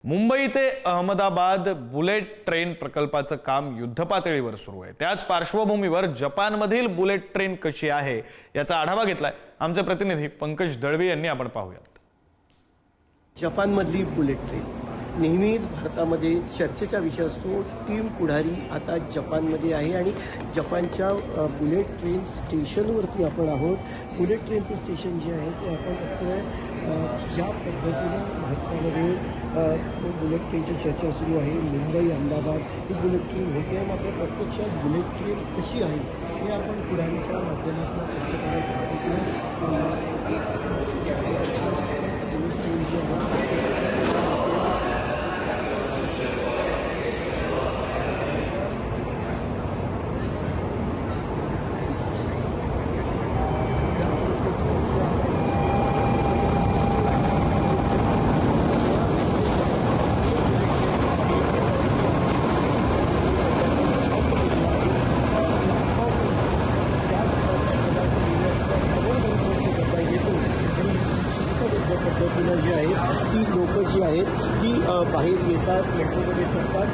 मुंबई ते Ahmedabad bullet train प्रकल्पाचं काम युद्धपातळीवर सुरू आहे। त्याच पार्श्वभूमीवर जपानमधील बुलेट ट्रेन कशी आहे याचा आढावा घेतलाय आमचे प्रतिनिधी पंकज दळवी यांनी। आपण पाहूयात। जपानमधली बुलेट ट्रेन नेहमीच भारतामध्ये चर्चेचा विषय असतो। टीम पुढारी आता जपानमध्ये आहे आणि जपानच्या बुलेट ट्रेन स्टेशनवरती आपण आहोत। बुलेट ट्रेनचं स्टेशन जे आहे ते आपण बघतोय। ज्या पद्धतीने भारतामध्ये बुलेट ट्रेनची चर्चा सुरू आहे, मुंबई अहमदाबाद ही बुलेट ट्रेन होते आहे, मात्र प्रत्यक्षात बुलेट ट्रेन कशी आहे हे आपण पुढारीच्या माध्यमातून चर्चेकडे पाहतो। बुलेट ट्रेन जी आहे पद्धतीनं जी आहे ती लोकं जी आहेत ती बाहेर येतात, मेट्रोमध्ये चढतात।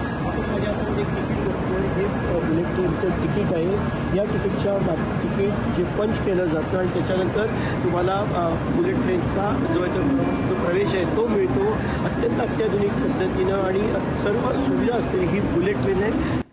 माझ्या हातात एक तिकीट बघतोय, हे बुलेट ट्रेनचं तिकीट आहे। या तिकीटच्या तिकीट जे पंच केलं जातं आणि त्याच्यानंतर तुम्हाला बुलेट ट्रेनचा जो प्रवेश आहे तो मिळतो। अत्यंत अत्याधुनिक पद्धतीनं आणि सर्व सुविधा असते ही बुलेट ट्रेन आहे।